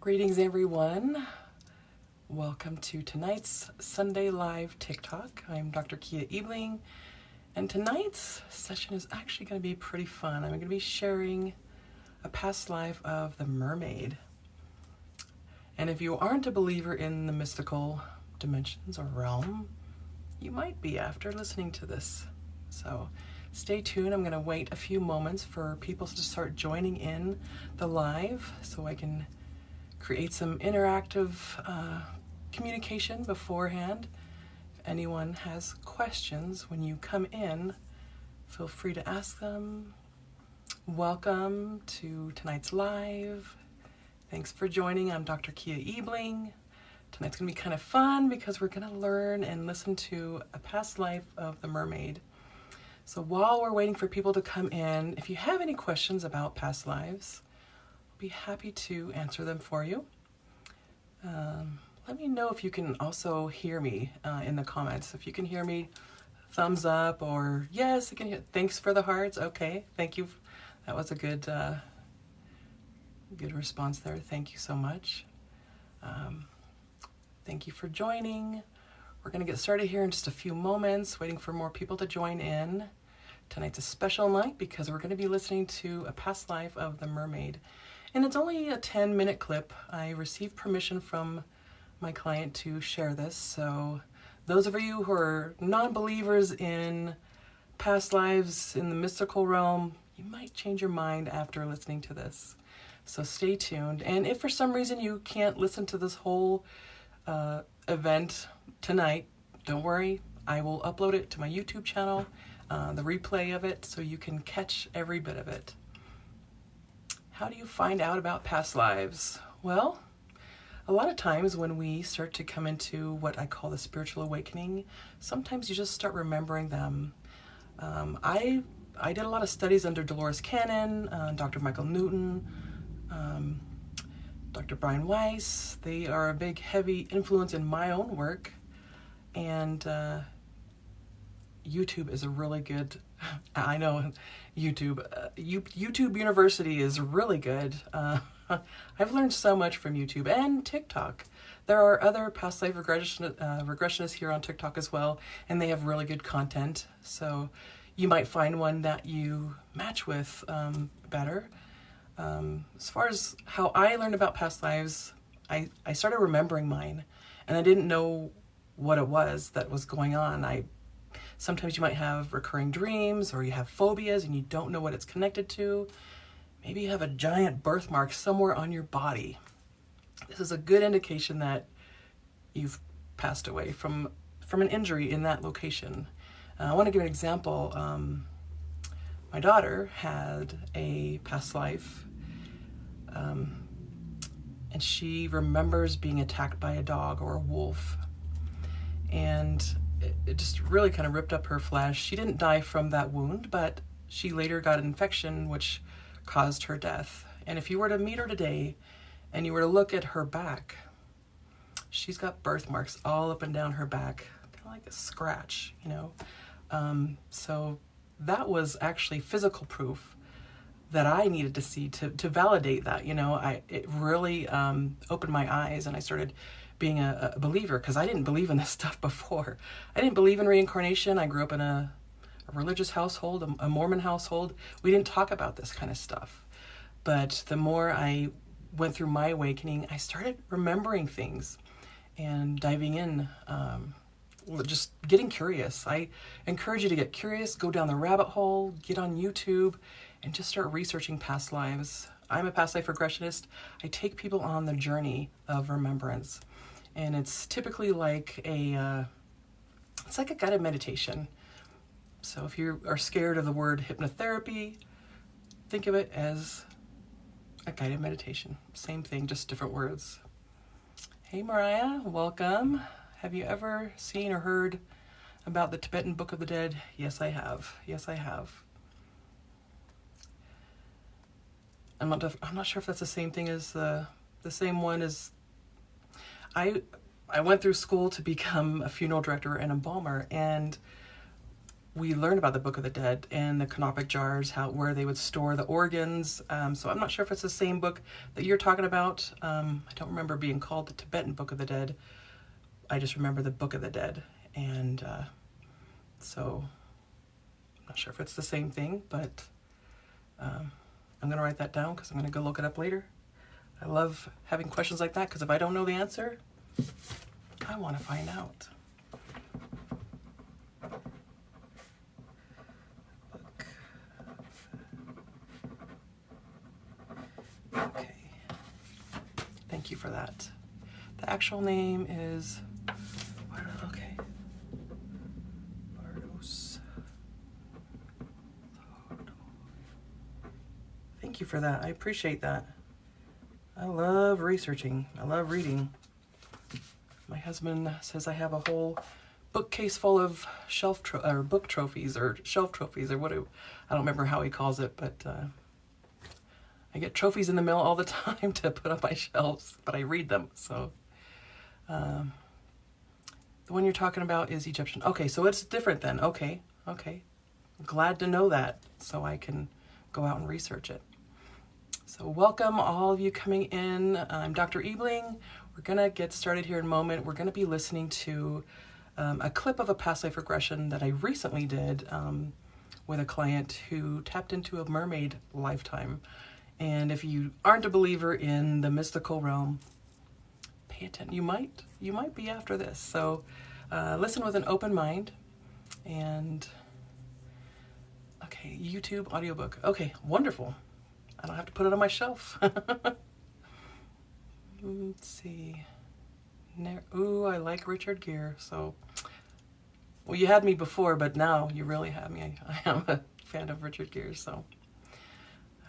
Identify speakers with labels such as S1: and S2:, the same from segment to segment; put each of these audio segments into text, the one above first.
S1: Greetings everyone. Welcome to tonight's Sunday Live TikTok. I'm Dr. Cija Ebeling, and tonight's session is actually going to be pretty fun. I'm going to be sharing a past life of the mermaid. And if you aren't a believer in the mystical dimensions or realm, you might be after listening to this. So stay tuned. I'm going to wait a few moments for people to start joining in the live so I can create some interactive communication beforehand. If anyone has questions when you come in, feel free to ask them. Welcome to tonight's live. Thanks for joining. I'm Dr. Cija Ebeling. Tonight's going to be kind of fun because we're going to learn and listen to a past life of the mermaid. So while we're waiting for people to come in, if you have any questions about past lives, be happy to answer them for you. Let me know if you can also hear me in the comments. If you can hear me, thumbs up, or yes, I can hear. Thanks for the hearts. Okay, thank you. That was a good response there. Thank you so much. Thank you for joining. We're going to get started here in just a few moments, waiting for more people to join in. Tonight's a special night because we're going to be listening to a past life of the mermaid. And it's only a 10-minute clip. I received permission from my client to share this. So those of you who are non-believers in past lives in the mystical realm, you might change your mind after listening to this. So stay tuned. And if for some reason you can't listen to this whole event tonight, don't worry. I will upload it to my YouTube channel, the replay of it, so you can catch every bit of it. How do you find out about past lives? Well, a lot of times when we start to come into what I call the spiritual awakening, sometimes you just start remembering them. I did a lot of studies under Dolores Cannon, Dr. Michael Newton, Dr. Brian Weiss. They are a big, heavy influence in my own work. And YouTube is a really good, I know YouTube University is really good. I've learned so much from YouTube and TikTok. There are other past life regressionists here on TikTok as well, and they have really good content. So you might find one that you match with better. As far as how I learned about past lives, I started remembering mine, and I didn't know what it was that was going on. Sometimes you might have recurring dreams, or you have phobias and you don't know what it's connected to. Maybe you have a giant birthmark somewhere on your body. This is a good indication that you've passed away from an injury in that location. I want to give an example. My daughter had a past life, and she remembers being attacked by a dog or a wolf. And it just really kind of ripped up her flesh. She didn't die from that wound, but she later got an infection which caused her death. And if you were to meet her today and you were to look at her back, she's got birthmarks all up and down her back, kind of like a scratch, you know. So that was actually physical proof that I needed to see to validate that, you know. It really opened my eyes, and I started being a believer, because I didn't believe in this stuff before. I didn't believe in reincarnation. I grew up in a religious household, a Mormon household. We didn't talk about this kind of stuff. But the more I went through my awakening, I started remembering things and diving in, just getting curious. I encourage you to get curious, go down the rabbit hole, get on YouTube, and just start researching past lives. I'm a past life regressionist. I take people on the journey of remembrance. And it's typically like it's like a guided meditation. So if you are scared of the word hypnotherapy, think of it as a guided meditation. Same thing, just different words. Hey Mariah, welcome. Have you ever seen or heard about the Tibetan Book of the Dead? Yes, I have. Yes, I have. I'm not sure if that's the same thing as the same one as... I went through school to become a funeral director and embalmer, and we learned about the Book of the Dead and the canopic jars, where they would store the organs. So I'm not sure if it's the same book that you're talking about. I don't remember being called the Tibetan Book of the Dead. I just remember the Book of the Dead. And so I'm not sure if it's the same thing, but I'm going to write that down because I'm going to go look it up later. I love having questions like that because if I don't know the answer, I want to find out. Okay. Thank you for that. The actual name is... Okay. Bardos. Thank you for that. I appreciate that. I love researching. I love reading. My husband says I have a whole bookcase full of book trophies or shelf trophies or what I don't remember how he calls it, but I get trophies in the mail all the time to put on my shelves, but I read them. So the one you're talking about is Egyptian. Okay, so it's different then. Okay. Glad to know that so I can go out and research it. So welcome all of you coming in. I'm Dr. Ebeling. We're going to get started here in a moment. We're going to be listening to a clip of a past life regression that I recently did with a client who tapped into a mermaid lifetime. And if you aren't a believer in the mystical realm, pay attention. You might be after this. So listen with an open mind. And okay, YouTube audiobook. Okay, wonderful. I don't have to put it on my shelf. Let's see. Ooh, I like Richard Gere. So, well, you had me before, but now you really have me. I am a fan of Richard Gere. So,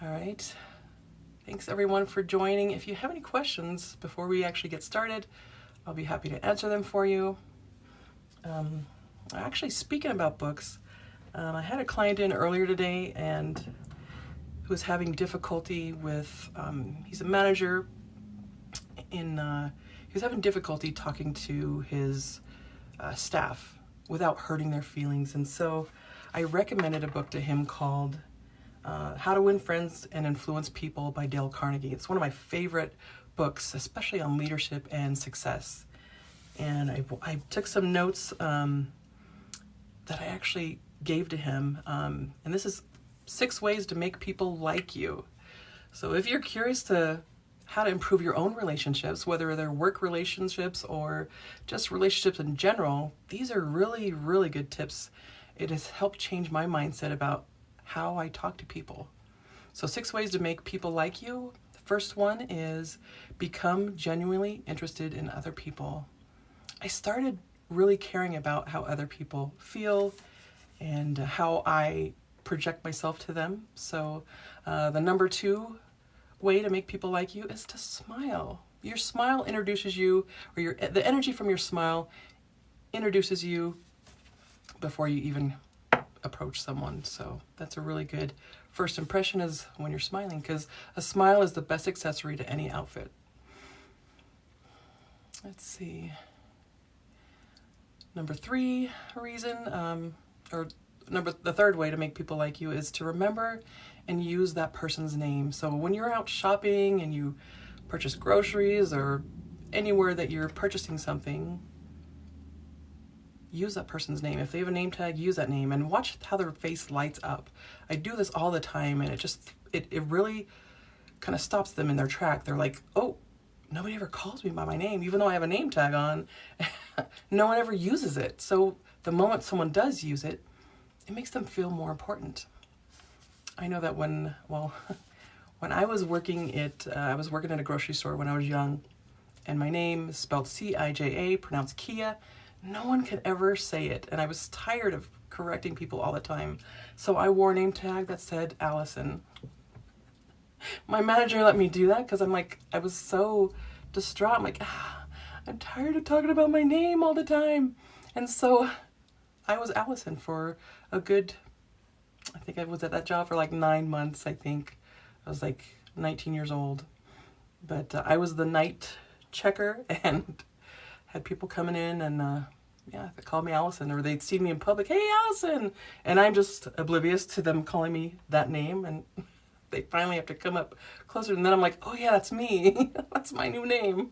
S1: all right. Thanks everyone for joining. If you have any questions before we actually get started, I'll be happy to answer them for you. Actually, speaking about books, I had a client in earlier today and who was having difficulty with, he's a manager he was having difficulty talking to his staff without hurting their feelings. And so I recommended a book to him called How to Win Friends and Influence People by Dale Carnegie. It's one of my favorite books, especially on leadership and success. And I took some notes that I actually gave to him. And this is 6 ways to make people like you. So if you're curious to how to improve your own relationships, whether they're work relationships or just relationships in general, these are really, really good tips. It has helped change my mindset about how I talk to people. So 6 ways to make people like you. The first one is become genuinely interested in other people. I started really caring about how other people feel and how I project myself to them. So the number 2 way to make people like you is to smile. Your smile introduces you, or the energy from your smile introduces you before you even approach someone. So that's a really good first impression, is when you're smiling, because a smile is the best accessory to any outfit. Let's see. Number 3 reason, the third way to make people like you is to remember and use that person's name. So when you're out shopping and you purchase groceries or anywhere that you're purchasing something, use that person's name. If they have a name tag, use that name and watch how their face lights up. I do this all the time and it really kind of stops them in their track. They're like, oh, nobody ever calls me by my name, even though I have a name tag on. No one ever uses it. So the moment someone does use it, it makes them feel more important. I know that when I was working at a grocery store when I was young, and my name is spelled Cija, pronounced Kia. No one could ever say it, and I was tired of correcting people all the time. So I wore a name tag that said Allison. My manager let me do that because I was so distraught. I'm like, I'm tired of talking about my name all the time. And so I was Allison for a good, I think I was at that job for like 9 months, I think. I was like 19 years old. But I was the night checker and had people coming in and yeah, they called me Allison, or they'd seen me in public, hey, Allison, and I'm just oblivious to them calling me that name, and they finally have to come up closer, and then I'm like, oh yeah, that's me. That's my new name.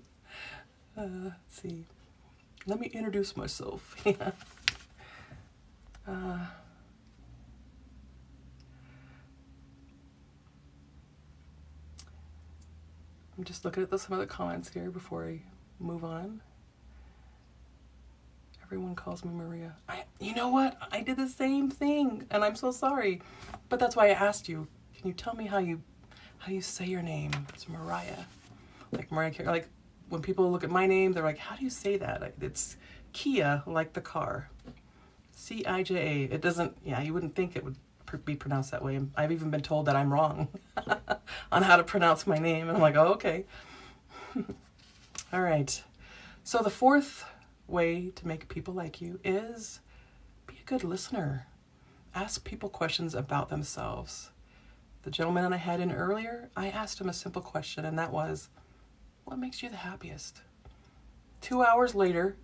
S1: Let's see. Let me introduce myself. Yeah. I'm just looking at some of the comments here before I move on. Everyone calls me Maria. You know what? I did the same thing, and I'm so sorry. But that's why I asked you. Can you tell me how you say your name? It's Mariah. Like Mariah Carey. Like when people look at my name, they're like, how do you say that? It's Kia, like the car. Cija. It doesn't, yeah, you wouldn't think it would be pronounced that way. I've even been told that I'm wrong on how to pronounce my name. And I'm like, oh, okay. All right. So the fourth way to make people like you is be a good listener. Ask people questions about themselves. The gentleman that I had in earlier, I asked him a simple question, and that was, what makes you the happiest? 2 hours later,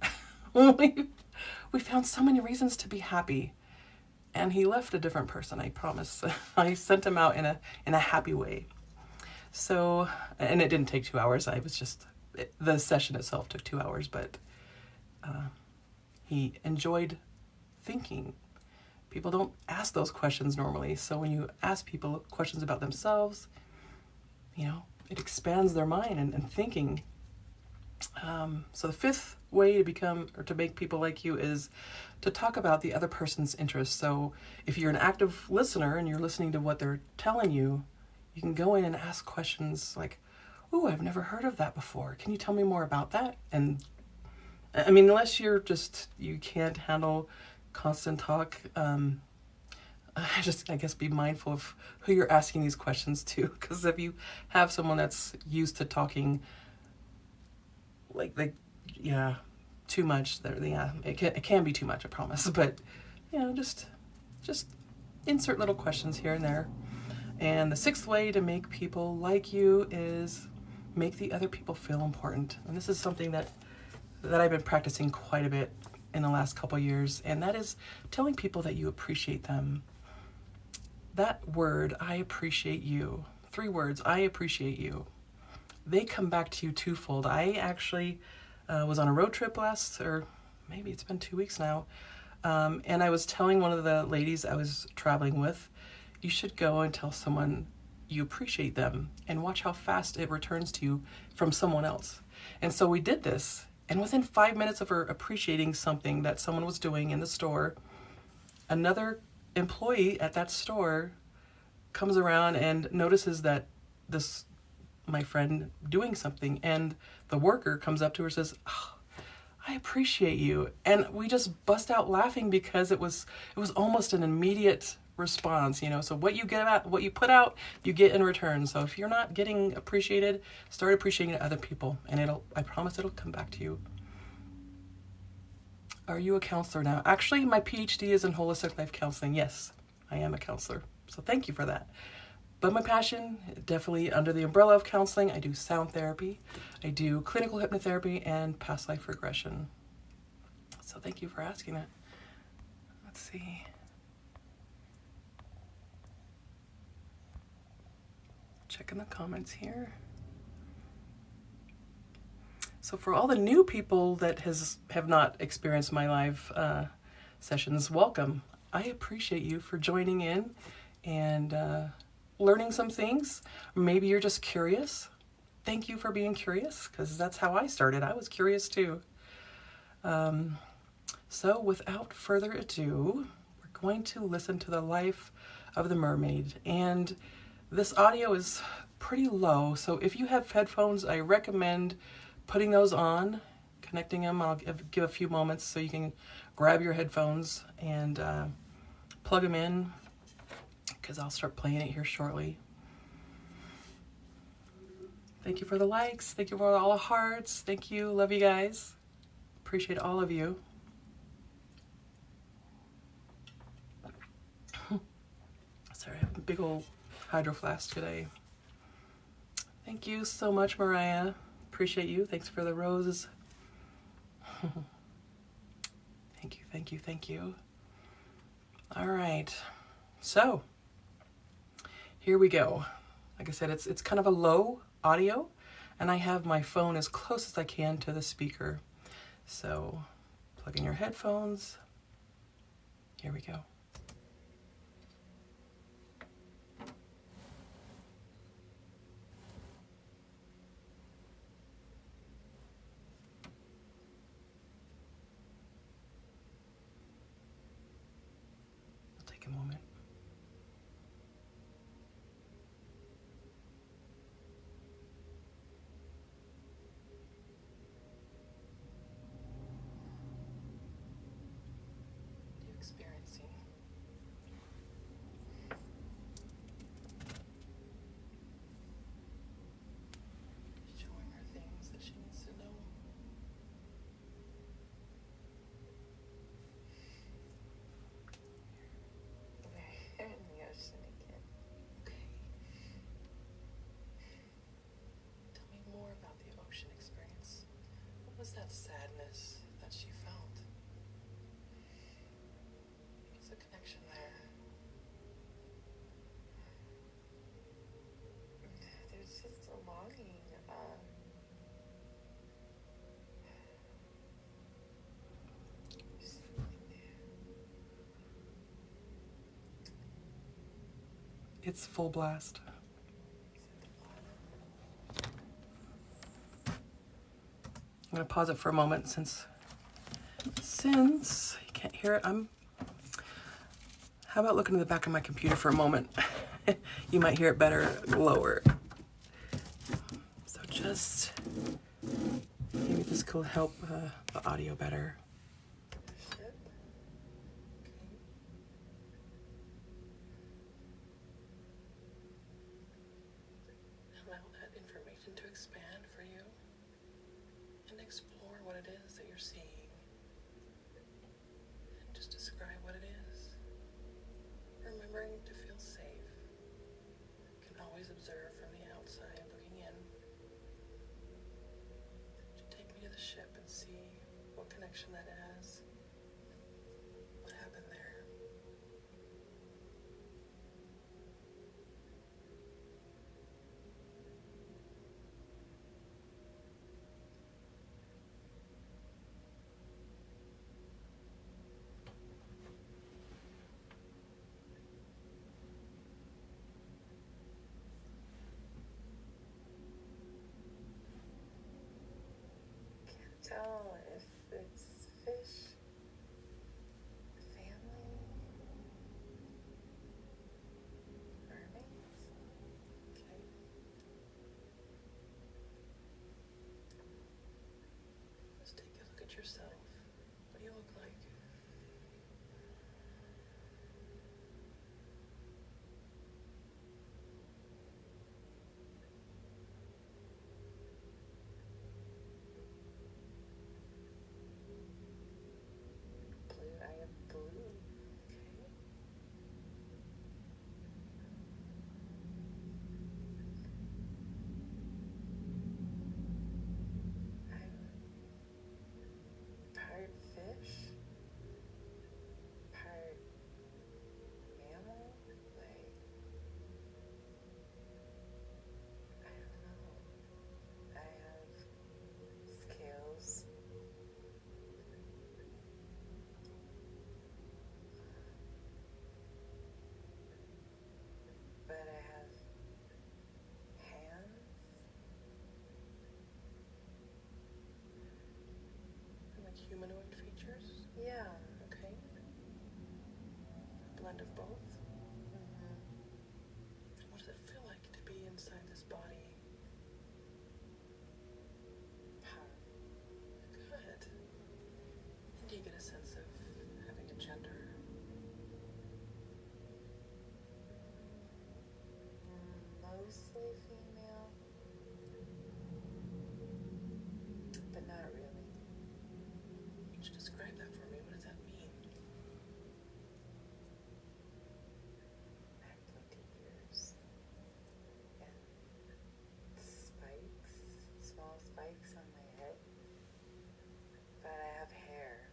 S1: we found so many reasons to be happy. And he left a different person, I promise. I sent him out in a happy way. So, and it didn't take 2 hours. The session itself took 2 hours, but he enjoyed thinking. People don't ask those questions normally. So when you ask people questions about themselves, it expands their mind and thinking. So the fifth way to make people like you is to talk about the other person's interests. So if you're an active listener and you're listening to what they're telling you, you can go in and ask questions like, "Ooh, I've never heard of that before. Can you tell me more about that?" And I mean, unless you can't handle constant talk, I guess be mindful of who you're asking these questions to, because if you have someone that's used to talking too much, it can be too much, I promise. But just insert little questions here and there. And the sixth way to make people like you is make the other people feel important. And this is something that I've been practicing quite a bit in the last couple years, and that is telling people that you appreciate them. That word, I appreciate you, 3 words, I appreciate you, they come back to you twofold. I actually was on a road trip or maybe it's been 2 weeks now, and I was telling one of the ladies I was traveling with, you should go and tell someone you appreciate them and watch how fast it returns to you from someone else. And so we did this, and within 5 minutes of her appreciating something that someone was doing in the store, another employee at that store comes around and notices that my friend doing something, and the worker comes up to her and says, "Oh, I appreciate you." And we just bust out laughing because it was almost an immediate response, so what you put out, you get in return. So if you're not getting appreciated, start appreciating other people, and I promise it'll come back to you. Are you a counselor now? Actually, my Ph.D. is in holistic life counseling. Yes, I am a counselor. So thank you for that. But my passion, definitely under the umbrella of counseling, I do sound therapy, I do clinical hypnotherapy, and past life regression. So thank you for asking that. Let's see. Checking the comments here. So for all the new people that have not experienced my live sessions, welcome. I appreciate you for joining in and learning some things. Maybe you're just curious. Thank you for being curious, because that's how I started. I was curious too. So without further ado, we're going to listen to the life of the mermaid. And this audio is pretty low, so if you have headphones, I recommend putting those on, connecting them. I'll give a few moments so you can grab your headphones and plug them in, because I'll start playing it here shortly. Thank you for the likes. Thank you for all the hearts. Thank you. Love you guys. Appreciate all of you. Sorry, I have a big old hydro flask today. Thank you so much, Mariah. Appreciate you. Thanks for the roses. Thank you, thank you, thank you. All right, so here we go. Like I said, it's kind of a low audio, and I have my phone as close as I can to the speaker. So plug in your headphones. Here we go. Take a moment. What are you experiencing? Showing her things that she needs to know.
S2: We're in the ocean again.
S1: Okay. Tell me more about the ocean experience. What was that sadness that she felt? What's the connection there?
S2: There's just a longing.
S1: It's full blast. I'm going to pause it for a moment since you can't hear it. How about looking at the back of my computer for a moment? You might hear it better lower. So just maybe this could help the audio better. Allow that information to expand for you and explore what it is that you're seeing. And just describe what it is. Remembering to feel safe. You can always observe from the outside looking in. Take me to the ship and see what connection that has. What happened there?
S2: Can't tell if it's fish, family, mermaids.
S1: Okay. Just take a look at yourself. What do you look like?
S2: Blue, I am blue.
S1: Okay.
S2: I'm part fish, part mammal. Like, I don't know. I have scales. But I have hands.
S1: And like humanoid features?
S2: Yeah.
S1: Okay. A blend of both?
S2: Mm-hmm.
S1: What does it feel like to be inside this body?
S2: Powerful.
S1: Good. And do you get a sense of having a gender?
S2: Mostly female, but not really.
S1: Could you describe that for me? What does that mean?
S2: I have pointy ears and spikes, small spikes on my head, but I have hair.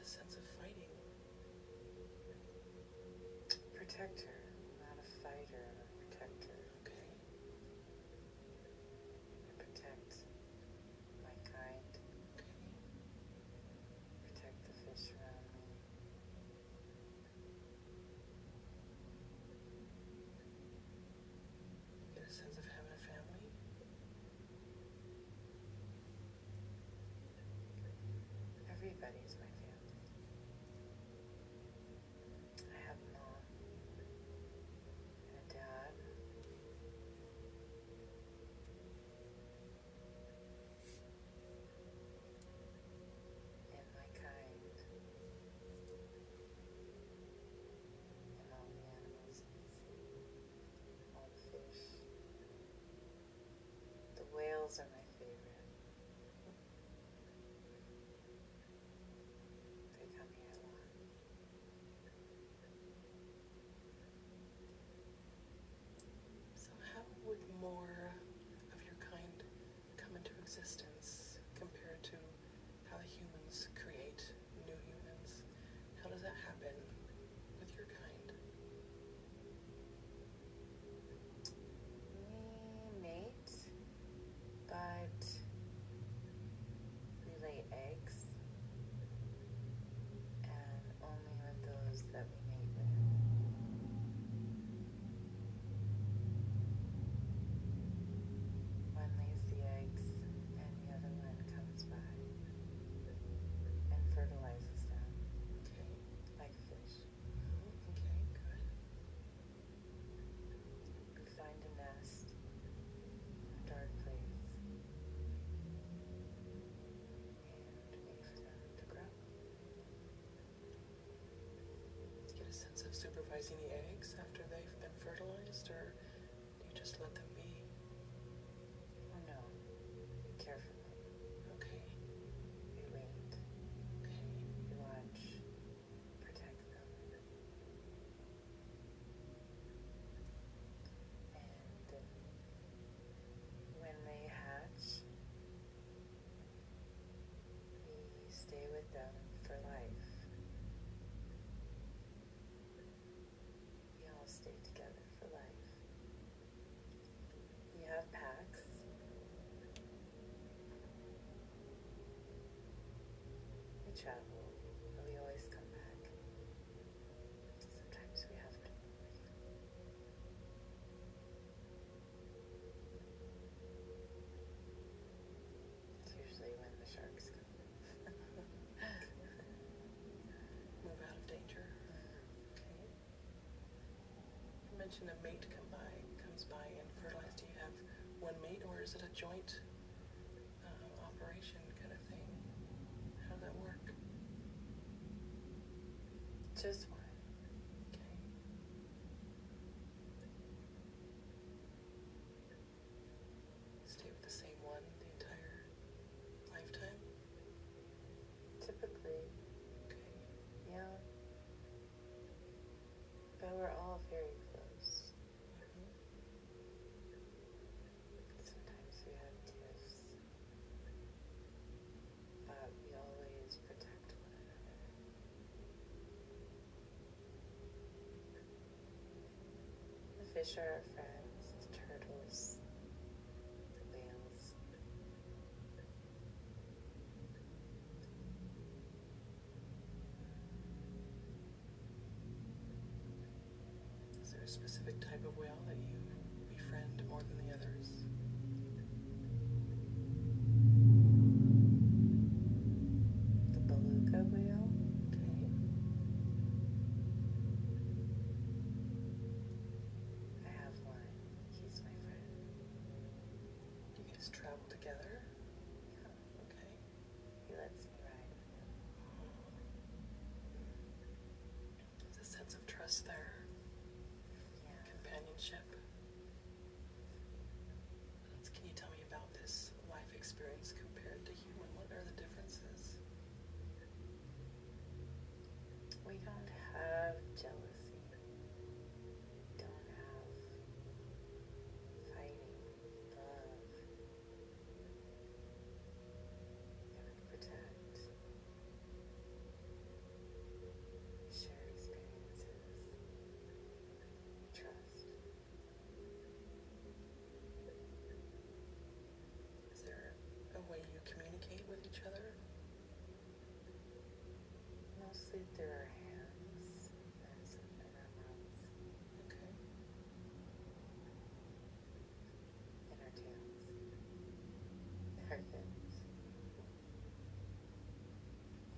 S1: sense of fighting.
S2: Protector, not a fighter, a protector.
S1: Okay.
S2: I protect my kind,
S1: Okay.
S2: protect the fish around me.
S1: Get a sense of having a family.
S2: Everybody's my family. I have a mom and a dad. And my kind. And all the animals in the sea. All the fish. The whales are my favorite. They come here a lot.
S1: So how would more of your kind come into existence compared to how the humans create new humans? How does that happen with your kind?
S2: We mate, but we lay eggs, and only with those that we mate with. One lays the eggs, and the other one comes by and fertilizes them
S1: Okay.
S2: like a fish.
S1: Okay, good.
S2: We find a nest, a dark place, and wait for them to grow.
S1: Get a sense of supervising the eggs after they've been fertilized, or do you just let them be?
S2: Oh no, carefully.
S1: Okay.
S2: We wait,
S1: Okay.
S2: we watch, protect them. And when they hatch, we stay with them for life. We all stay together for life. We have packs. We travel, but we always come back. Sometimes we have to move. It's usually when the sharks come.
S1: Move out of danger. Okay. You mentioned a mate comes by and fertilizes. Do you have one mate, or is it a joint operation kind of thing? How does that work?
S2: Just one.
S1: Okay. Stay with the same one the entire lifetime?
S2: Typically,
S1: Okay.
S2: yeah. But we're all very close.
S1: Mm-hmm.
S2: Sometimes we have tiffs, but we always protect one another. The fish are our friends, the turtles, the whales.
S1: Is there a specific type of whale that you befriend more than the others?
S2: The beluga whale.
S1: Okay.
S2: I have one. He's my friend.
S1: You guys travel together?
S2: Yeah,
S1: Okay.
S2: he lets me ride with him.
S1: There's a sense of trust there,
S2: Yeah.
S1: companionship. Can you tell me about this life experience compared to human? What are the differences?
S2: We don't have jealousy. We don't have fighting. We love. And we protect.
S1: way you communicate with each other?
S2: Mostly through our hands and some in our mouths.
S1: Okay.
S2: And our tails. And our fins.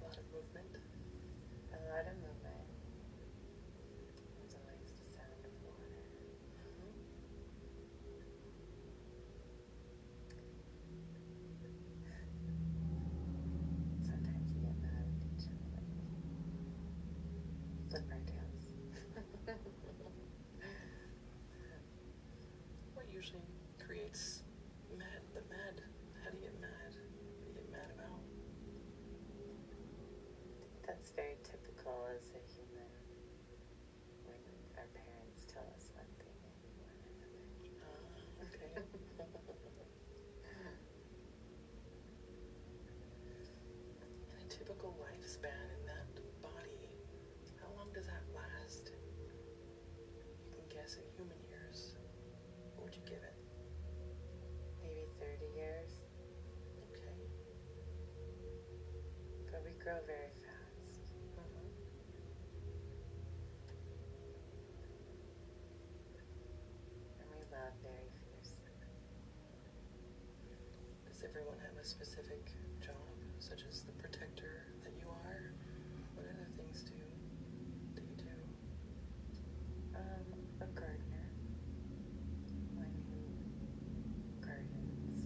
S1: A lot of movement.
S2: A lot of movement. Also likes the sound of water. Sometimes we get mad at each other and we flip our tails.
S1: What usually creates the mad? How do you get mad? What do you get mad about?
S2: I think that's very typical as a human when our parents tell us one thing and we want another.
S1: Okay. In a typical lifespan in that body, how long does that last? You can guess in human years. What would you give it?
S2: Maybe 30 years.
S1: Okay.
S2: But we grow very fast. And we love very fiercely.
S1: Does everyone have a specific job, such as the protector that you are? What other things do you do?
S2: A gardener. One who gardens,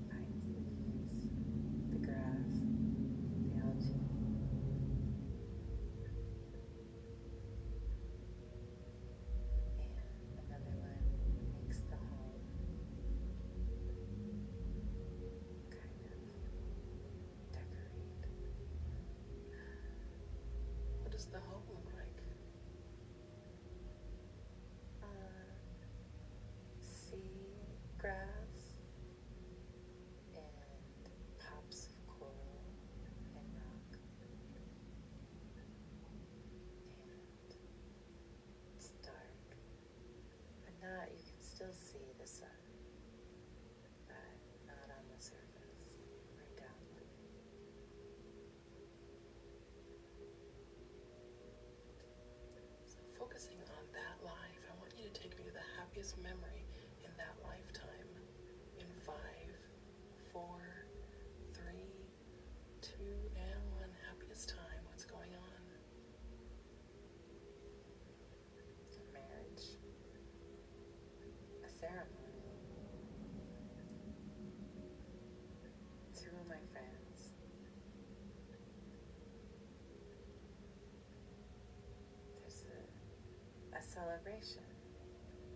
S2: finds the leaves, the grass, the algae. And another one makes the home. Kind of decorate.
S1: What does the home look like?
S2: Sea grass and pops of coral and rock. And it's dark, but not, you can still see the sun, but not on the surface or downward.
S1: So focusing on that life, I want you to take me to the happiest memory in that lifetime. In 5, 4, 3, 2, and 1. Happiest time. What's going on?
S2: A marriage, a ceremony. 2 of my friends. There's a celebration,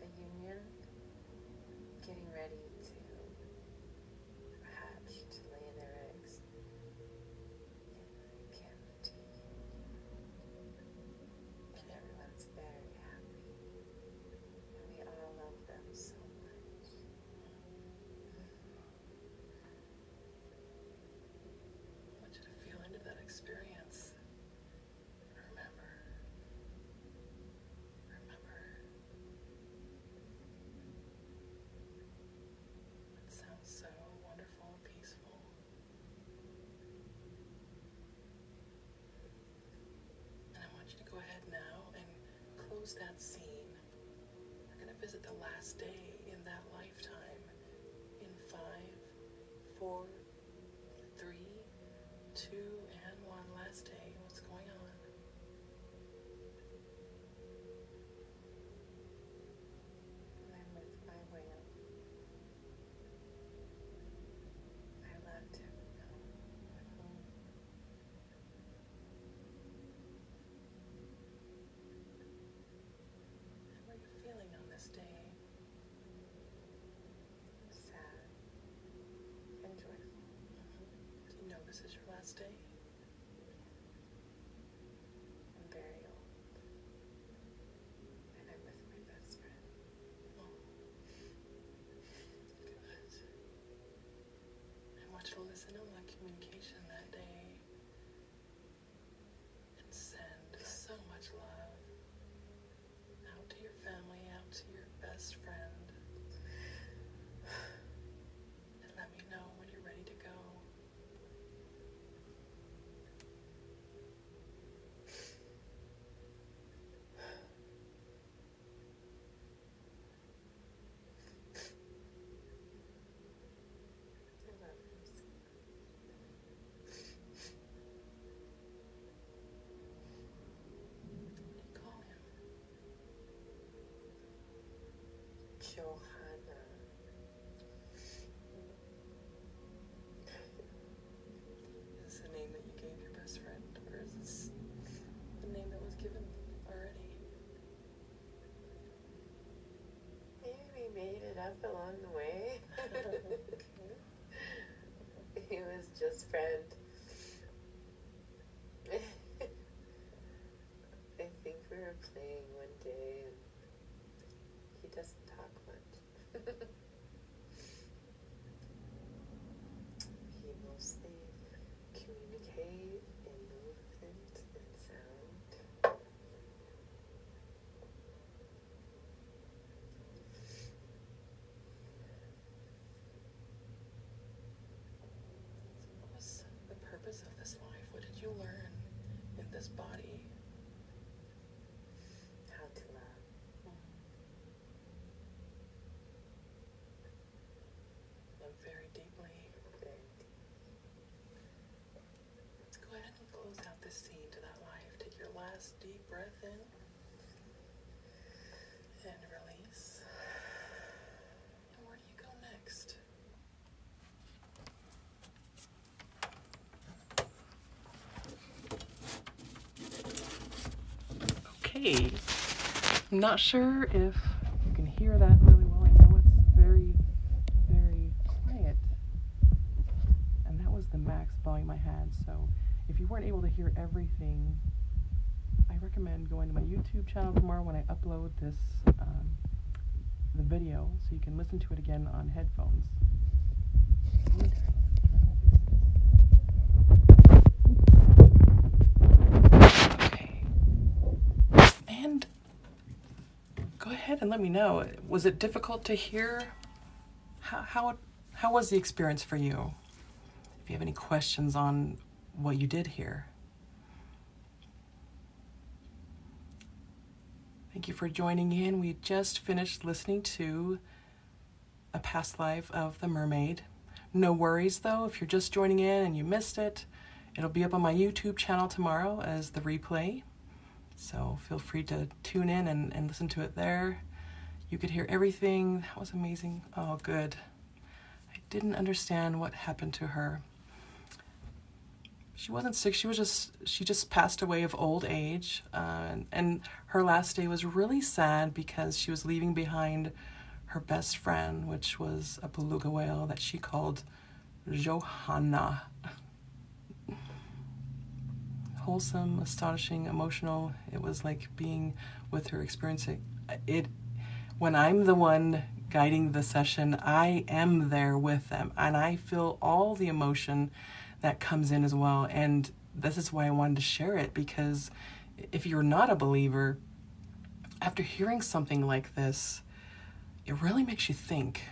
S2: a union, getting ready to hatch, to lay their eggs in the cavity union. And everyone's very happy. And we all love them so much.
S1: I want you to feel into that experience. Remember. It sounds so wonderful and peaceful. And I want you to go ahead now and close that scene. We're going to visit the last day in that lifetime. In 5, 4, 3, 2, and 1. Last day. What's going on?
S2: I'm with my whale. I loved him.
S1: How are you feeling on this day?
S2: Sad and joyful.
S1: Do you know this is your last day?
S2: I'm very old. And I'm with my best friend.
S1: Oh, good. I want you to listen to that communication that day and send so much love out to your family, out to your best friend. And let me know when you're ready to go.
S2: Johanna.
S1: Is this a name that you gave your best friend, or is this the name that was given already?
S2: Maybe we made it up along the way. He was just friend. I think we were playing one day and he doesn't talk much. He mostly communicate in movement and sound.
S1: What was the purpose of this life? What did you learn in this body?
S2: How to love.
S1: Love very deeply.
S2: Very deep.
S1: Let's go ahead and close out this scene to that life. Take your last deep breath in and release. And where do you go next? Okay, I'm not sure if you can hear that really well. I know it's very, very quiet. And that was the max volume I had. So if you weren't able to hear everything, I recommend going to my YouTube channel tomorrow when I upload this, the video, so you can listen to it again on headphones. Okay. And go ahead and let me know. Was it difficult to hear? How was the experience for you? If you have any questions on what you did hear. Thank you for joining in. We just finished listening to a past life of the Mermaid. No worries though, if you're just joining in and you missed it, it'll be up on my YouTube channel tomorrow as the replay. So feel free to tune in and listen to it there. You could hear everything. That was amazing. Oh, good. I didn't understand what happened to her. She wasn't sick. She just passed away of old age. And her last day was really sad because she was leaving behind her best friend, which was a beluga whale that she called Johanna. Wholesome, astonishing, emotional. It was like being with her, experiencing it. When I'm the one guiding the session, I am there with them, and I feel all the emotion that comes in as well. And this is why I wanted to share it, because if you're not a believer, after hearing something like this, it really makes you think,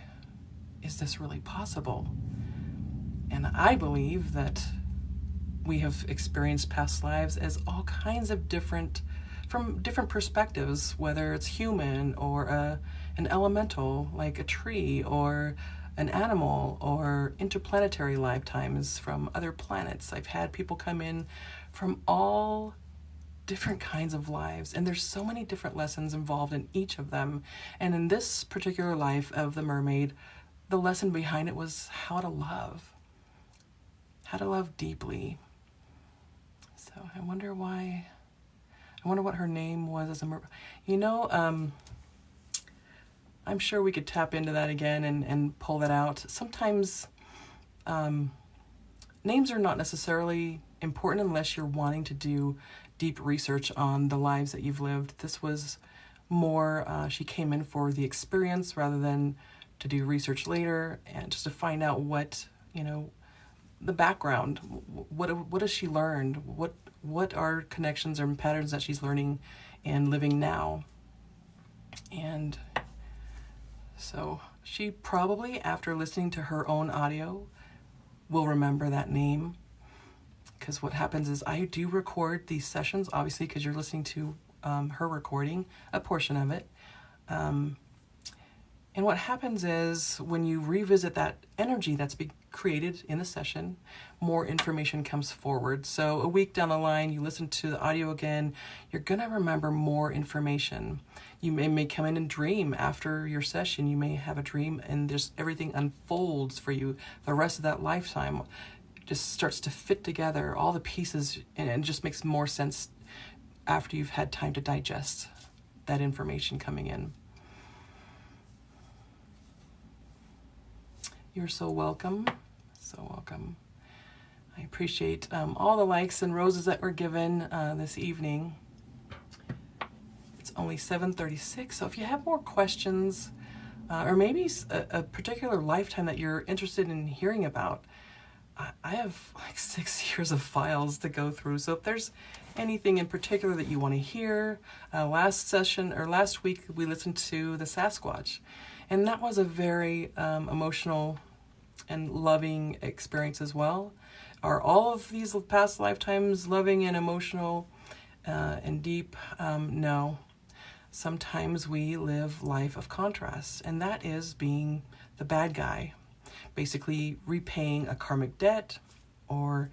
S1: is this really possible? And I believe that we have experienced past lives as all kinds of from different perspectives, whether it's human or an elemental, like a tree, or an animal, or interplanetary lifetimes from other planets. I've had people come in from all different kinds of lives, and there's so many different lessons involved in each of them. And in this particular life of the mermaid, the lesson behind it was how to love deeply. So I wonder what her name was as a mermaid. I'm sure we could tap into that again and pull that out. Sometimes names are not necessarily important unless you're wanting to do deep research on the lives that you've lived. This was more, she came in for the experience rather than to do research later and just to find out what, the background, what has she learned, what are connections or patterns that she's learning and living now. And so she probably, after listening to her own audio, will remember that name. Because what happens is I do record these sessions, obviously, because you're listening to her recording, a portion of it. And what happens is when you revisit that energy that's been created in the session, more information comes forward. So a week down the line, you listen to the audio again, you're going to remember more information. You may come in and dream after your session. You may have a dream and just everything unfolds for you the rest of that lifetime. Just starts to fit together, all the pieces, and it just makes more sense after you've had time to digest that information coming in. You're so welcome. So welcome. I appreciate all the likes and roses that were given this evening. It's only 7:36, so if you have more questions or maybe a particular lifetime that you're interested in hearing about, I have like 6 years of files to go through. So if there's anything in particular that you want to hear, last week we listened to the Sasquatch, and that was a very emotional and loving experience as well. Are all of these past lifetimes loving and emotional and deep? No. Sometimes we live life of contrast, and that is being the bad guy, basically repaying a karmic debt or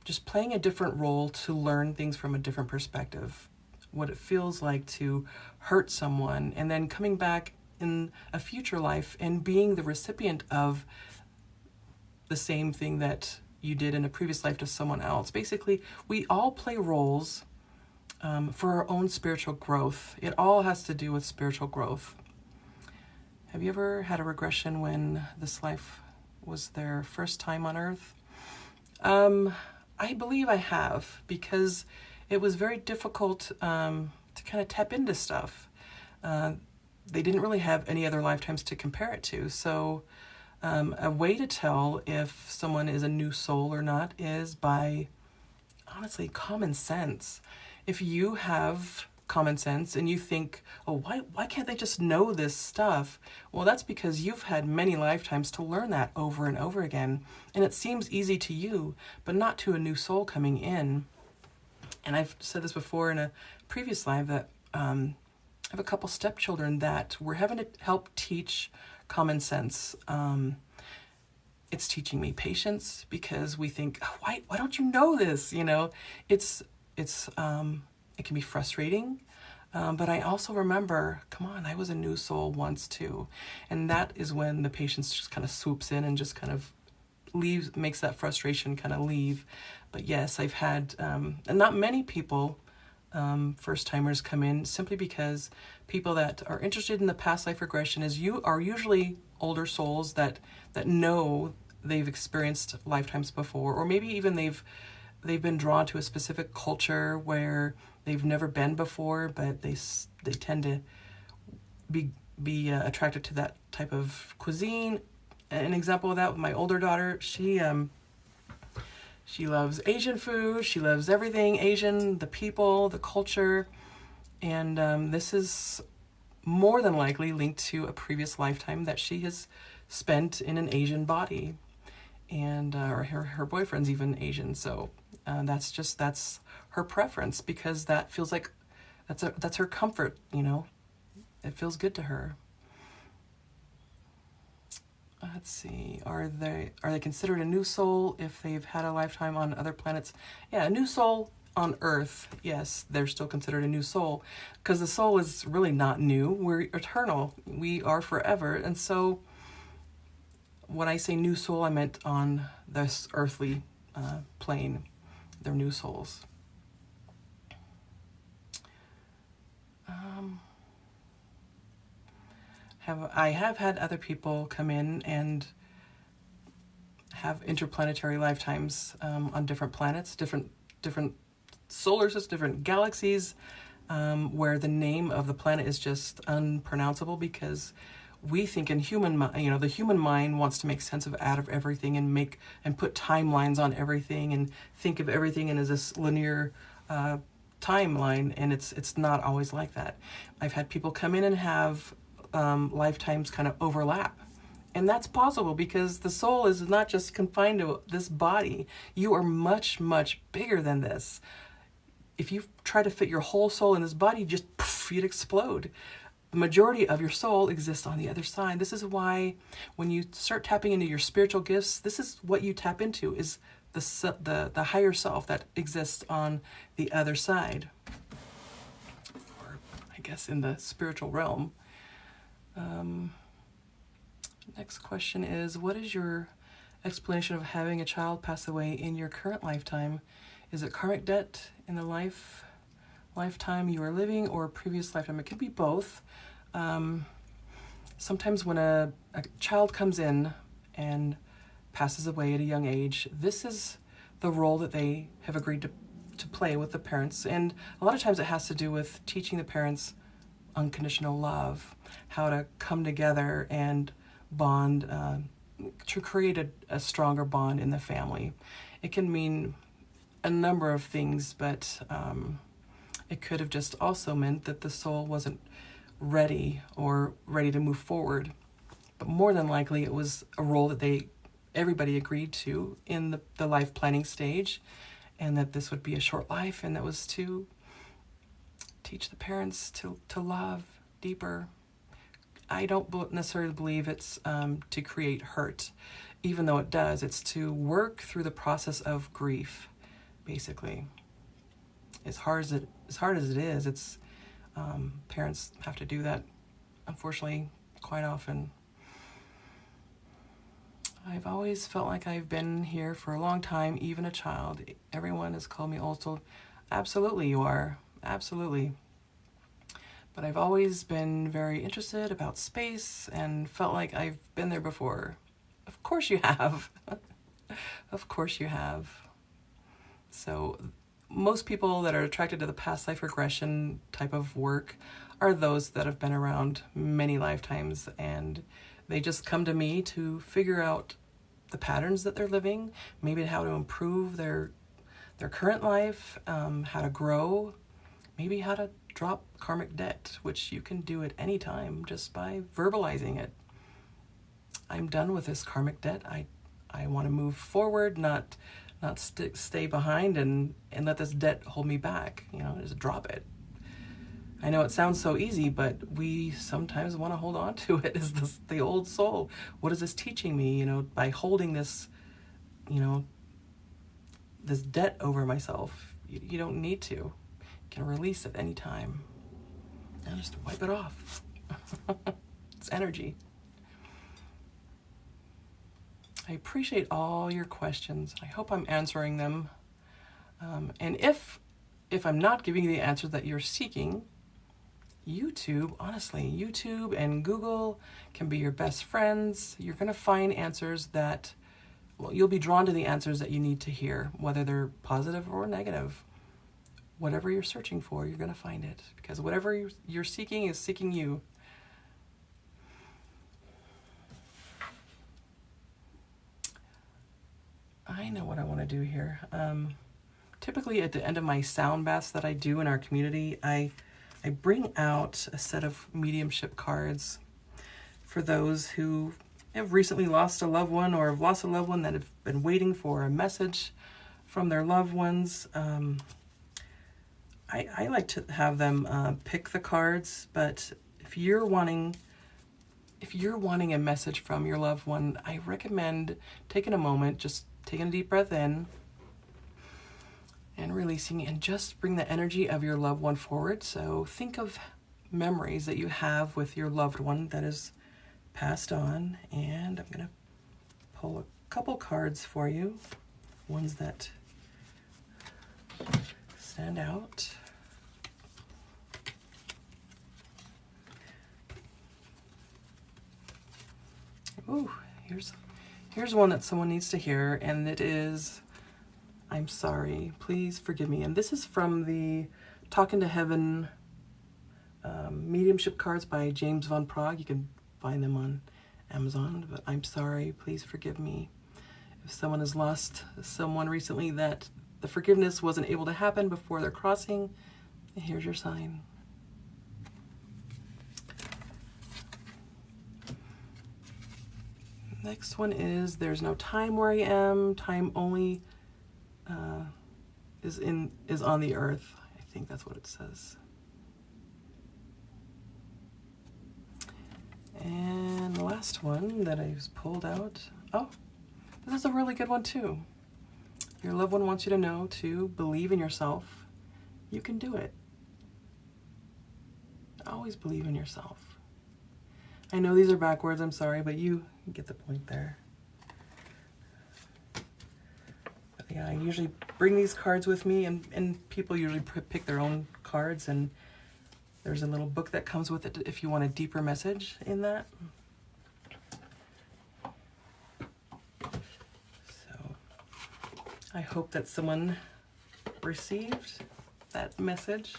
S1: just playing a different role to learn things from a different perspective. What it feels like to hurt someone and then coming back in a future life and being the recipient of the same thing that you did in a previous life to someone else. Basically, we all play roles for our own spiritual growth. It all has to do with spiritual growth. Have you ever had a regression when this life was their first time on Earth? I believe I have, because it was very difficult to kind of tap into stuff. They didn't really have any other lifetimes to compare it to. So a way to tell if someone is a new soul or not is by, honestly, common sense. If you have common sense and you think, oh, why can't they just know this stuff? Well, that's because you've had many lifetimes to learn that over and over again. And it seems easy to you, but not to a new soul coming in. And I've said this before in a previous live that I have a couple stepchildren that we're having to help teach common sense. It's teaching me patience, because we think, oh, why don't you know this? You know, it can be frustrating. But I also remember, come on, I was a new soul once too. And that is when the patience just kind of swoops in and just kind of makes that frustration kind of leave. But yes, I've had, and not many people, first timers come in simply because people that are interested in the past life regression are usually older souls that know they've experienced lifetimes before, or maybe even they've been drawn to a specific culture where they've never been before, but they tend to be attracted to that type of cuisine. An example of that with my older daughter, she loves Asian food. She loves everything Asian, the people, the culture, and this is more than likely linked to a previous lifetime that she has spent in an Asian body, and her boyfriend's even Asian, so that's her preference, because that feels like that's her comfort. You know, it feels good to her. Let's see, are they considered a new soul if they've had a lifetime on other planets? Yeah, a new soul on Earth, yes, they're still considered a new soul, because the soul is really not new. We're eternal. We are forever. And so when I say new soul, I meant on this earthly plane. They're new souls. I have had other people come in and have interplanetary lifetimes on different planets, different solar systems, different galaxies, where the name of the planet is just unpronounceable, because we think in the human mind wants to make sense out of everything and put timelines on everything and think of everything in as this linear timeline, and it's not always like that. I've had people come in and have lifetimes kind of overlap. And that's possible because the soul is not just confined to this body. You are much, much bigger than this. If you try to fit your whole soul in this body, you'd explode. the majority of your soul exists on the other side. This is why when you start tapping into your spiritual gifts, this is what you tap into, is the higher self that exists on the other side, or I guess in the spiritual realm. Next question is, what is your explanation of having a child pass away in your current lifetime? Is it karmic debt in the lifetime you are living, or previous lifetime? It could be both. Sometimes when a child comes in and passes away at a young age, this is the role that they have agreed to play with the parents. And a lot of times it has to do with teaching the parents unconditional love, how to come together and bond, to create a stronger bond in the family. It can mean a number of things, but it could have just also meant that the soul wasn't ready to move forward. But more than likely, it was a role that everybody agreed to in the life planning stage, and that this would be a short life, and that was to teach the parents to love deeper. I don't necessarily believe it's to create hurt, even though it does. It's to work through the process of grief, basically. As hard as it is, it's parents have to do that, unfortunately, quite often. I've always felt like I've been here for a long time, even a child. Everyone has called me old soul. Absolutely, you are. Absolutely. But I've always been very interested about space and felt like I've been there before. Of course you have. Of course you have. So most people that are attracted to the past life regression type of work are those that have been around many lifetimes, and they just come to me to figure out the patterns that they're living, maybe how to improve their current life, how to grow, maybe how to drop karmic debt, which you can do at any time just by verbalizing it. I'm done with this karmic debt. I want to move forward, not stay behind and let this debt hold me back. Just drop it. I know it sounds so easy, but we sometimes want to hold on to it as the old soul. What is this teaching me? By holding this, this debt over myself. You don't need to. You can release at any time. And just wipe it off. It's energy. I appreciate all your questions. I hope I'm answering them. And if I'm not giving you the answer that you're seeking, YouTube and Google can be your best friends. You're going to find answers you'll be drawn to the answers that you need to hear, whether they're positive or negative. Whatever you're searching for, you're going to find it, because whatever you're seeking is seeking you. I know what I want to do here. Typically at the end of my sound baths that I do in our community, I bring out a set of mediumship cards for those who have recently lost a loved one, or have lost a loved one that have been waiting for a message from their loved ones. I like to have them pick the cards, but if you're wanting a message from your loved one, I recommend taking a moment, just taking a deep breath in and releasing, and just bring the energy of your loved one forward. So think of memories that you have with your loved one that is passed on, and I'm going to pull a couple cards for you, ones that stand out. Ooh, here's one that someone needs to hear, and it is, I'm sorry, please forgive me. And this is from the Talking to Heaven mediumship cards by James Van Prague. You can find them on Amazon, but I'm sorry, please forgive me. If someone has lost someone recently that the forgiveness wasn't able to happen before their crossing, here's your sign. Next one is, there's no time where I am. Time only is on the earth. I think that's what it says. And the last one that I just pulled out. Oh, this is a really good one too. Your loved one wants you to know to believe in yourself. You can do it. Always believe in yourself. I know these are backwards, I'm sorry, but you get the point there. But yeah, I usually bring these cards with me, and people usually pick their own cards, and there's a little book that comes with it if you want a deeper message in that. So I hope that someone received that message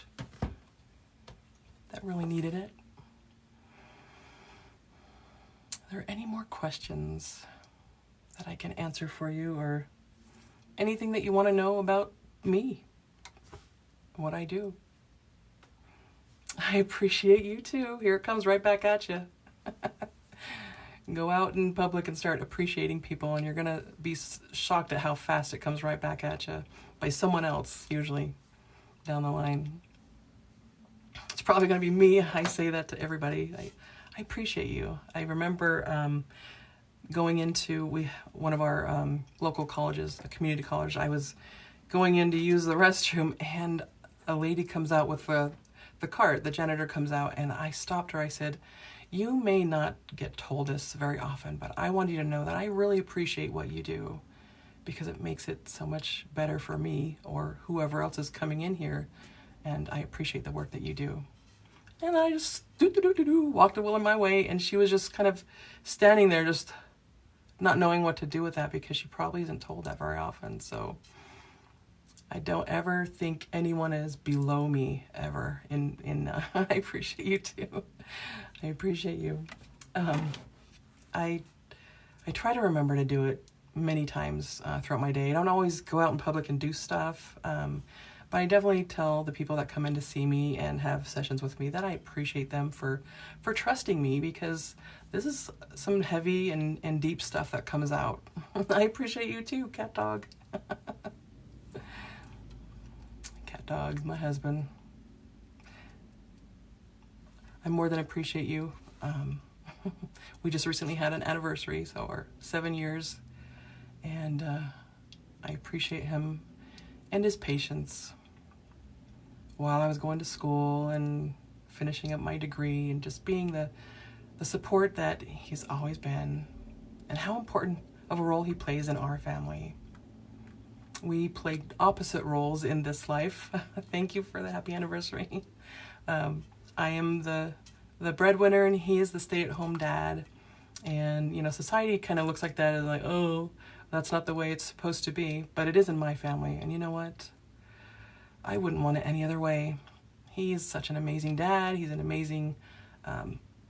S1: that really needed it. Are there any more questions that I can answer for you, or anything that you want to know about me, what I do? I appreciate you too. Here it comes right back at you. Go out in public and start appreciating people, and you're going to be shocked at how fast it comes right back at you by someone else, usually down the line. It's probably going to be me. I say that to everybody. I appreciate you. I remember going into one of our local colleges, a community college. I was going in to use the restroom, and a lady comes out with the cart. The janitor comes out, and I stopped her. I said, "You may not get told this very often, but I want you to know that I really appreciate what you do, because it makes it so much better for me or whoever else is coming in here, and I appreciate the work that you do." And I just walked well on my way, and she was just kind of standing there, just not knowing what to do with that, because she probably isn't told that very often. So I don't ever think anyone is below me ever. I appreciate you too. I appreciate you. I try to remember to do it many times throughout my day. I don't always go out in public and do stuff. But I definitely tell the people that come in to see me and have sessions with me that I appreciate them for trusting me, because this is some heavy and deep stuff that comes out. I appreciate you too, cat dog. Cat dog, my husband. I more than appreciate you. We just recently had an anniversary, so our 7 years, and I appreciate him and his patience while I was going to school and finishing up my degree, and just being the support that he's always been, and how important of a role he plays in our family. We played opposite roles in this life. Thank you for the happy anniversary. I am the breadwinner, and he is the stay-at-home dad. And, you know, society kind of looks like that, as like, oh, that's not the way it's supposed to be. But it is in my family. And you know what? I wouldn't want it any other way. He's such an amazing dad. He's an amazing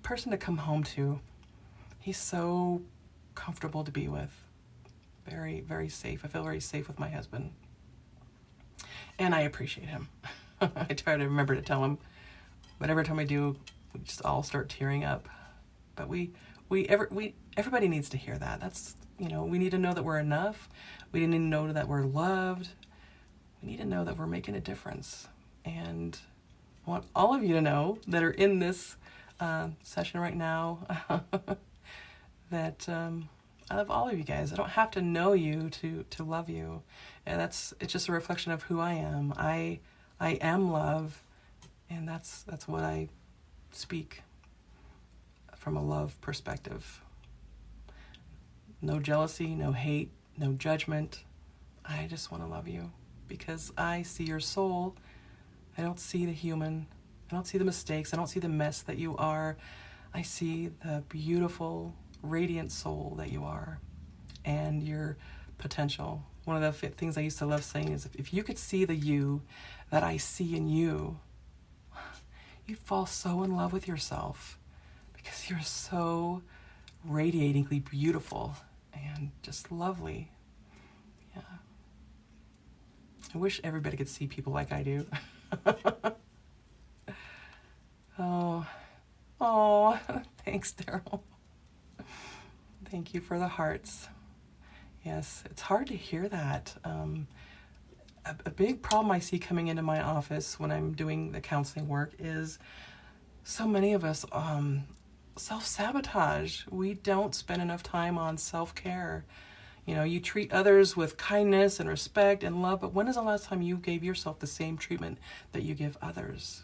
S1: person to come home to. He's so comfortable to be with. Very, very safe. I feel very safe with my husband. And I appreciate him. I try to remember to tell him. But every time I do, we just all start tearing up. But everybody needs to hear that. That's, you know, we need to know that we're enough. We need to know that we're loved. We need to know that we're making a difference. And I want all of you to know that are in this session right now that I love all of you guys. I don't have to know you to love you. And it's just a reflection of who I am. I am love, and that's what I speak from a love perspective. No jealousy, no hate, no judgment. I just want to love you because I see your soul. I don't see the human. I don't see the mistakes. I don't see the mess that you are. I see the beautiful, radiant soul that you are and your potential. One of the things I used to love saying is, if you could see the you that I see in you, you'd fall so in love with yourself because you're so radiatingly beautiful and just lovely. Yeah. I wish everybody could see people like I do. Oh, thanks, Daryl. Thank you for the hearts. Yes, it's hard to hear that. A big problem I see coming into my office when I'm doing the counseling work is so many of us self-sabotage. We don't spend enough time on self-care. You know, you treat others with kindness and respect and love, but when is the last time you gave yourself the same treatment that you give others?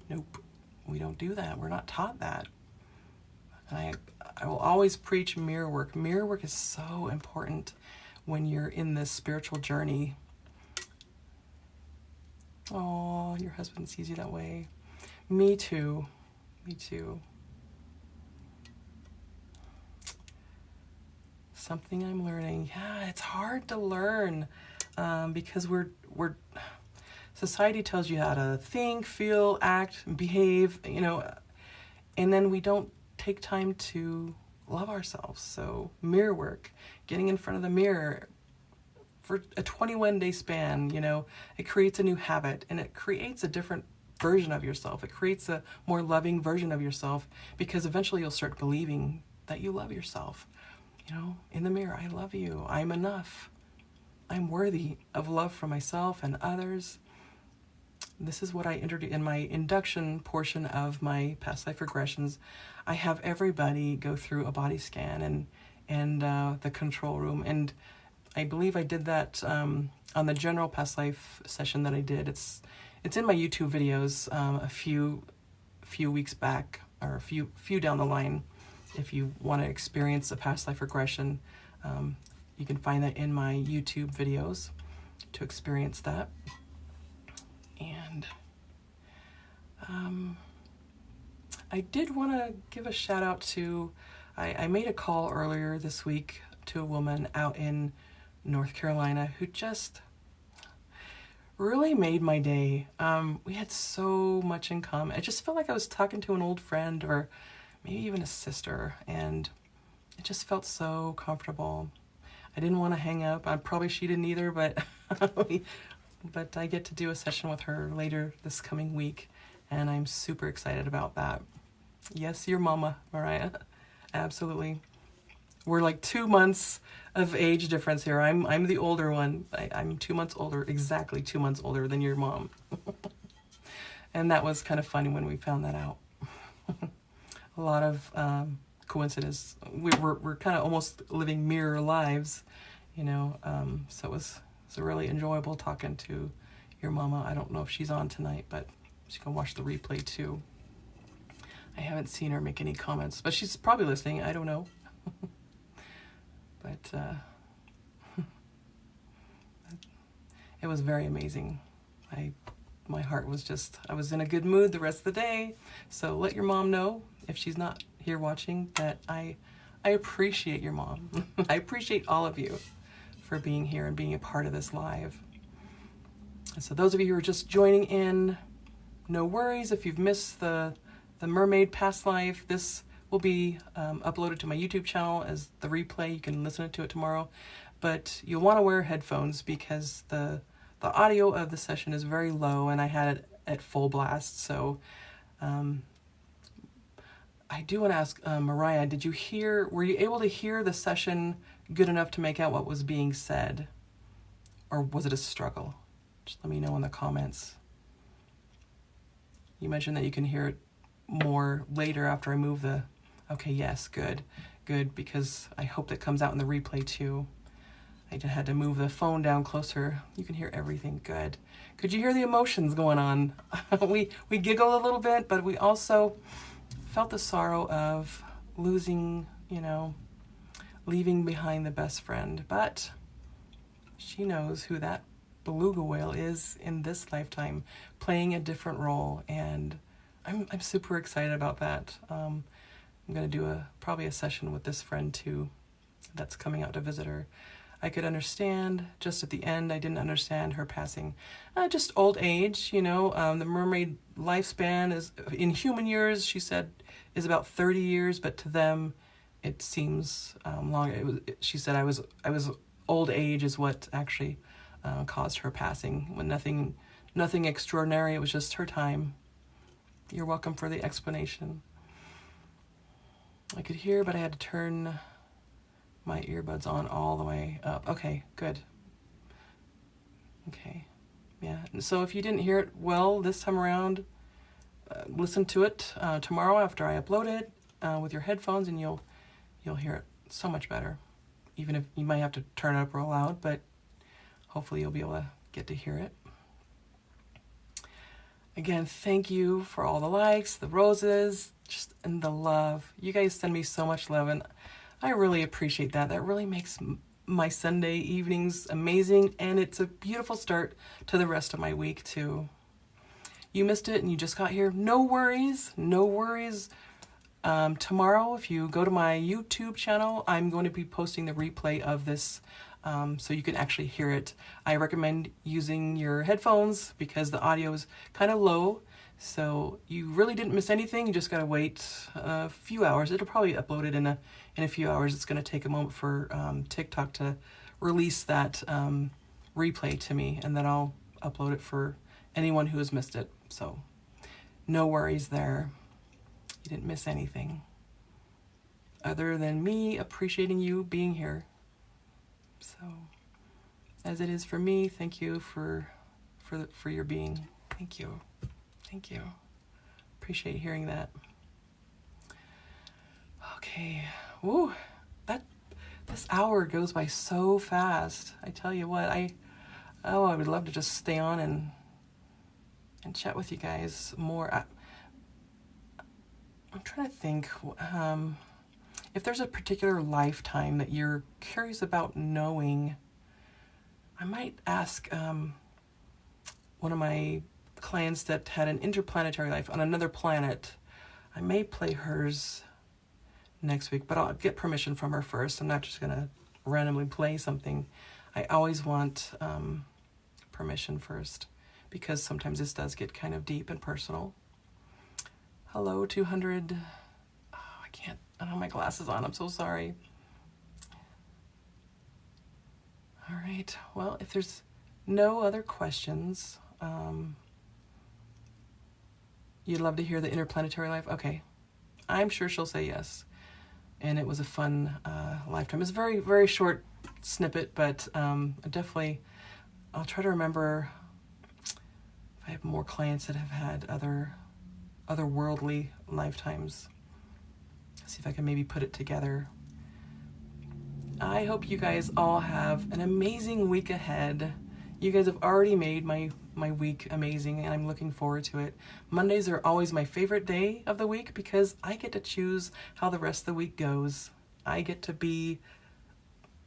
S1: Nope. We don't do that. We're not taught that. And I will always preach mirror work. Mirror work is so important when you're in this spiritual journey. Oh, your husband sees you that way. Me too. Me too. Something I'm learning. Yeah, it's hard to learn because we're society tells you how to think, feel, act, behave, you know, and then we don't take time to love ourselves. So mirror work, getting in front of the mirror for a 21-day span, you know, it creates a new habit and it creates a different version of yourself. It creates a more loving version of yourself because eventually you'll start believing that you love yourself. You know, in the mirror, I love you. I'm enough. I'm worthy of love from myself and others. This is what I introduced in my induction portion of my past life regressions. I have everybody go through a body scan and the control room. And I believe I did that on the general past life session that I did. It's in my YouTube videos a few weeks back, or a few down the line. If you want to experience a past life regression, you can find that in my YouTube videos to experience that. And I did want to give a shout out to, I made a call earlier this week to a woman out in North Carolina who just really made my day. We had so much in common. I just felt like I was talking to an old friend or maybe even a sister, and it just felt so comfortable. I didn't want to hang up. She didn't either, but but I get to do a session with her later this coming week, and I'm super excited about that. Yes, your mama, Mariah. Absolutely. We're like 2 months of age difference here. I'm the older one. I'm 2 months older, exactly 2 months older than your mom. And that was kind of funny when we found that out. A lot of coincidence. We're kind of almost living mirror lives, you know. So it was really enjoyable talking to your mama. I don't know if she's on tonight, but she can watch the replay too. I haven't seen her make any comments, but she's probably listening. I don't know. But it was very amazing. My heart was just, I was in a good mood the rest of the day. So let your mom know, if she's not here watching, that I appreciate your mom. I appreciate all of you for being here and being a part of this live. And so those of you who are just joining in, no worries if you've missed the Mermaid past life. This will be uploaded to my YouTube channel as the replay. You can listen to it tomorrow, but you'll want to wear headphones because the audio of the session is very low, and I had it at full blast. So I do want to ask Mariah, were you able to hear the session good enough to make out what was being said, or was it a struggle? Just let me know in the comments. You mentioned that you can hear it more later after I move the... Okay, yes, good, because I hope that comes out in the replay too. I just had to move the phone down closer. You can hear everything. Good. Could you hear the emotions going on? we giggle a little bit, but we also felt the sorrow of losing, you know, leaving behind the best friend. But she knows who that beluga whale is in this lifetime, playing a different role, and I'm super excited about that. I'm going to do probably a session with this friend too that's coming out to visit her. I could understand just at the end. I didn't understand her passing. Just old age, you know. The mermaid lifespan is, in human years, she said, is about 30 years, but to them, it seems long. She said I was old age is what actually caused her passing. When nothing extraordinary. It was just her time. You're welcome for the explanation. I could hear, but I had to turn my earbuds on all the way up. Okay, good. Okay, yeah. And so if you didn't hear it well this time around, listen to it tomorrow after I upload it with your headphones, and you'll hear it so much better. Even if you might have to turn it up real loud, but hopefully you'll be able to get to hear it. Again, thank you for all the likes, the roses, and the love. You guys send me so much love, and I really appreciate that. That really makes my Sunday evenings amazing, and it's a beautiful start to the rest of my week too. You missed it and you just got here, no worries, no worries. Tomorrow, if you go to my YouTube channel, I'm going to be posting the replay of this so you can actually hear it. I recommend using your headphones because the audio is kind of low, so you really didn't miss anything. You just got to wait a few hours. It'll probably upload it in a few hours. It's going to take a moment for TikTok to release that replay to me, and then I'll upload it for anyone who has missed it. So no worries there. You didn't miss anything other than me appreciating you being here. So, as it is for me, thank you for your being. Thank you. Thank you. Appreciate hearing that. Okay. Woo. This hour goes by so fast. I tell you what, I would love to just stay on and chat with you guys more. I'm trying to think if there's a particular lifetime that you're curious about knowing. I might ask one of my clients that had an interplanetary life on another planet. I may play hers next week, but I'll get permission from her first. I'm not just going to randomly play something. I always want permission first, because sometimes this does get kind of deep and personal. Hello, 200. Oh, I don't have my glasses on. I'm so sorry. All right. Well, if there's no other questions, you'd love to hear the interplanetary life? Okay. I'm sure she'll say yes. And it was a fun lifetime. It's a very, very short snippet, but definitely I'll try to remember if I have more clients that have had otherworldly lifetimes. See if I can maybe put it together. I hope you guys all have an amazing week ahead. You guys have already made my week amazing, and I'm looking forward to it. Mondays are always my favorite day of the week because I get to choose how the rest of the week goes. I get to be,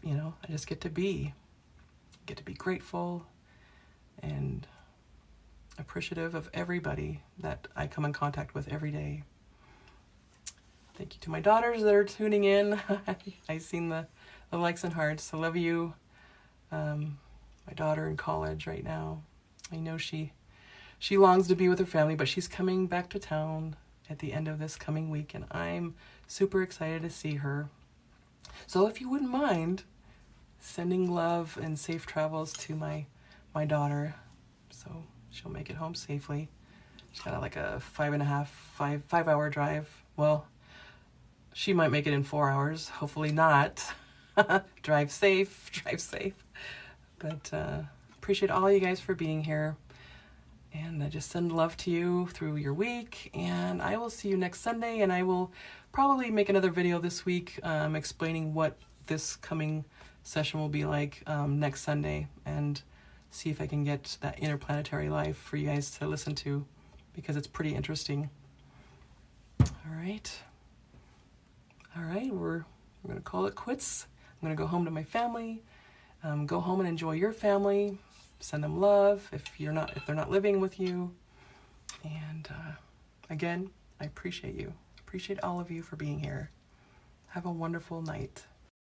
S1: I just get to be grateful and appreciative of everybody that I come in contact with every day. Thank you to my daughters that are tuning in. I've seen the likes and hearts. I love you. My daughter in college right now. I know she longs to be with her family, but she's coming back to town at the end of this coming week, and I'm super excited to see her. So if you wouldn't mind sending love and safe travels to my daughter, so she'll make it home safely. She's got like a 5-hour drive. Well, she might make it in 4 hours. Hopefully not. Drive safe. But appreciate all you guys for being here. And I just send love to you through your week. And I will see you next Sunday. And I will probably make another video this week explaining what this coming session will be like next Sunday. And see if I can get that interplanetary life for you guys to listen to, because it's pretty interesting. All right, we're going to call it quits. I'm going to go home to my family. Go home and enjoy your family. Send them love if they're not living with you. And again, I appreciate you. Appreciate all of you for being here. Have a wonderful night.